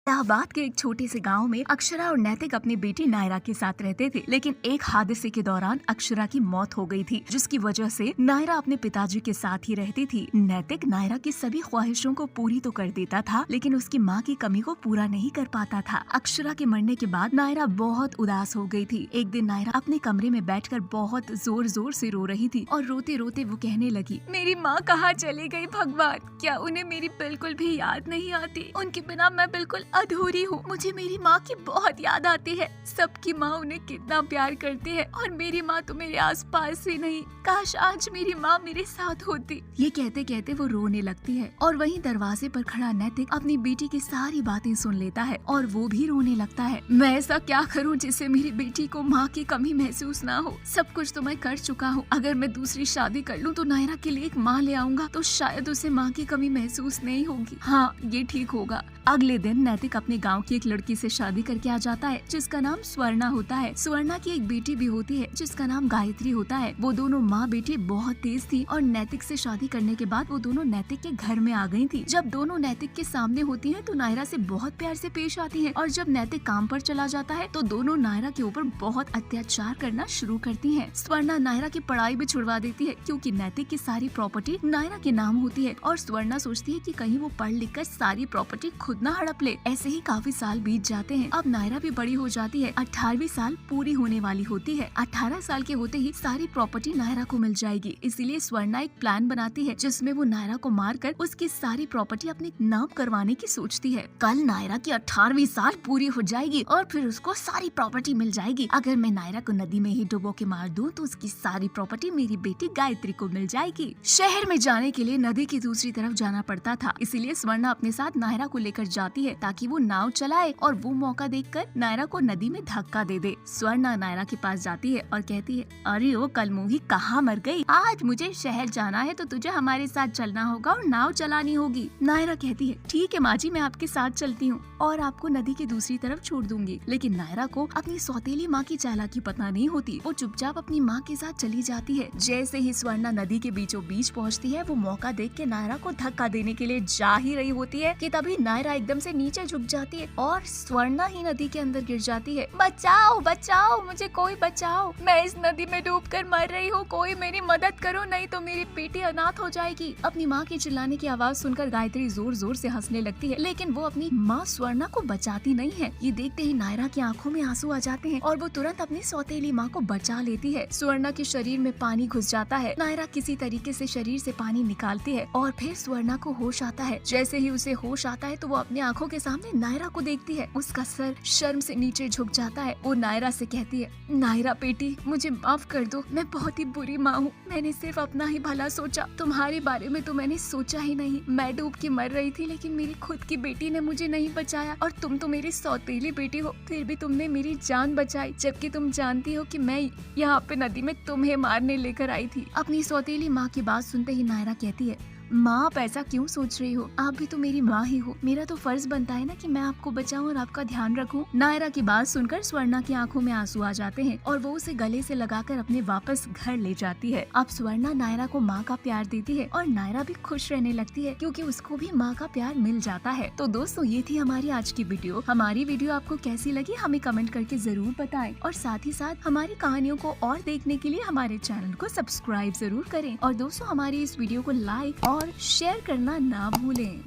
इलाहाबाद के एक छोटे से गांव में अक्षरा और नैतिक अपनी बेटी नायरा के साथ रहते थे, लेकिन एक हादसे के दौरान अक्षरा की मौत हो गई थी, जिसकी वजह से नायरा अपने पिताजी के साथ ही रहती थी। नैतिक नायरा की सभी ख्वाहिशों को पूरी तो कर देता था, लेकिन उसकी माँ की कमी को पूरा नहीं कर पाता था। अक्षरा के मरने के बाद नायरा बहुत उदास हो गई थी। एक दिन नायरा अपने कमरे में बैठकर बहुत जोर जोर से रो रही थी और रोते रोते वो कहने लगी, मेरी माँ कहाँ चली गई भगवान, क्या उन्हें मेरी बिल्कुल भी याद नहीं आती? उनके बिना मैं बिल्कुल अधूरी हूँ। मुझे मेरी माँ की बहुत याद आती है। सबकी माँ उन्हें कितना प्यार करती है और मेरी माँ तो मेरे आसपास ही नहीं। काश आज मेरी माँ मेरे साथ होती। ये कहते कहते वो रोने लगती है और वहीं दरवाजे पर खड़ा नैतिक अपनी बेटी की सारी बातें सुन लेता है और वो भी रोने लगता है। मैं ऐसा क्या करूँ जिससे मेरी बेटी को माँ की कमी महसूस ना हो? सब कुछ तो मैं कर चुका हूँ। अगर मैं दूसरी शादी कर लूँ तो नायरा के लिए एक माँ ले आऊंगा तो शायद उसे माँ की कमी महसूस नहीं होगी। हाँ, ये ठीक होगा। अगले दिन नैतिक अपने गांव की एक लड़की से शादी करके आ जाता है जिसका नाम स्वर्णा होता है। स्वर्णा की एक बेटी भी होती है जिसका नाम गायत्री होता है। वो दोनों माँ बेटी बहुत तेज थी और नैतिक से शादी करने के बाद वो दोनों नैतिक के घर में आ गई थी। जब दोनों नैतिक के सामने होती हैं तो नायरा से बहुत प्यार से पेश आती हैं और जब नैतिक काम पर चला जाता है तो दोनों नायरा के ऊपर बहुत अत्याचार करना शुरू करती हैं। स्वर्णा नायरा की पढ़ाई भी छुड़वा देती है क्योंकि नैतिक की सारी प्रॉपर्टी नायरा के नाम होती है और स्वर्णा सोचती है कि कहीं वो पढ़ लिख कर सारी प्रॉपर्टी खुद न हड़प ले। ऐसे ही काफी साल बीत जाते हैं। अब नायरा भी बड़ी हो जाती है, 18वीं साल पूरी होने वाली होती है। 18 साल के होते ही सारी प्रॉपर्टी नायरा को मिल जाएगी। इसीलिए स्वर्णा एक प्लान बनाती है जिसमें वो नायरा को मारकर उसकी सारी प्रॉपर्टी अपने नाम करवाने की सोचती है। कल नायरा की 18वीं साल पूरी हो जाएगी और फिर उसको सारी प्रॉपर्टी मिल जाएगी। अगर मैं नायरा को नदी में ही डुबो के मार दूं तो उसकी सारी प्रॉपर्टी मेरी बेटी गायत्री को मिल जाएगी। शहर में जाने के लिए नदी की दूसरी तरफ जाना पड़ता था, इसीलिए स्वर्णा अपने साथ नायरा को लेकर जाती है ताकि वो नाव चलाए और वो मौका देखकर नायरा को नदी में धक्का दे दे। स्वर्णा नायरा के पास जाती है और कहती है, अरे ओ कलमुही, कहाँ मर गई? आज मुझे शहर जाना है तो तुझे हमारे साथ चलना होगा और नाव चलानी होगी। नायरा कहती है, ठीक है माँ जी, मैं आपके साथ चलती हूँ और आपको नदी की दूसरी तरफ छोड़ दूंगी। लेकिन नायरा को अपनी सौतेली माँ की चालाकी पता नहीं होती। वो चुपचाप अपनी माँ के साथ चली जाती है। जैसे ही स्वर्णा नदी के बीचों बीच पहुँचती है, वो मौका देख के नायरा को धक्का देने के लिए जा ही रही होती है कि तभी नायरा एकदम से नीचे झुक जाती है और स्वर्णा ही नदी के अंदर गिर जाती है। बचाओ बचाओ, मुझे कोई बचाओ, मैं इस नदी में डूबकर मर रही हूँ, कोई मेरी मदद करो, नहीं तो मेरी बेटी अनाथ हो जाएगी। अपनी माँ की चिल्लाने की आवाज सुनकर गायत्री जोर जोर से हंसने लगती है, लेकिन वो अपनी माँ स्वर्णा को बचाती नहीं है। ये देखते ही नायरा की आंखों में आंसू आ जाते हैं और वो तुरंत अपनी सौतेली माँ को बचा लेती है। स्वर्णा के शरीर में पानी घुस जाता है। नायरा किसी तरीके से शरीर से पानी निकालती है और फिर स्वर्णा को होश आता है। जैसे ही उसे होश आता है तो वो अपनी आंखों के सामने नायरा को देखती है। उसका सर शर्म से नीचे झुक जाता है। वो नायरा से कहती है, नायरा बेटी, मुझे माफ कर दो, मैं बहुत ही बुरी माँ हूँ। मैंने सिर्फ अपना ही भला सोचा, तुम्हारे बारे में तो मैंने सोचा ही नहीं। मैं डूब के मर रही थी लेकिन मेरी खुद की बेटी ने मुझे नहीं बचाया और तुम तो मेरी सौतेली बेटी हो, फिर भी तुमने मेरी जान बचाई, जबकि तुम जानती हो कि मैं यहाँ पे नदी में तुम्हें मारने लेकर आई थी। अपनी सौतेली माँ की बात सुनते ही नायरा कहती है, माँ आप ऐसा क्यों सोच रही हो? आप भी तो मेरी माँ ही हो। मेरा तो फर्ज बनता है ना कि मैं आपको बचाऊं और आपका ध्यान रखूं। नायरा की बात सुनकर स्वर्णा की आंखों में आंसू आ जाते हैं और वो उसे गले से लगाकर अपने वापस घर ले जाती है। अब स्वर्णा नायरा को माँ का प्यार देती है और नायरा भी खुश रहने लगती है क्योंकि उसको भी माँ का प्यार मिल जाता है। तो दोस्तों, ये थी हमारी आज की वीडियो। हमारी वीडियो आपको कैसी लगी हमें कमेंट करके जरूर बताएं और साथ ही साथ हमारी कहानियों को और देखने के लिए हमारे चैनल को सब्सक्राइब जरूर करें। और दोस्तों, हमारी इस वीडियो को लाइक और शेयर करना ना भूलें।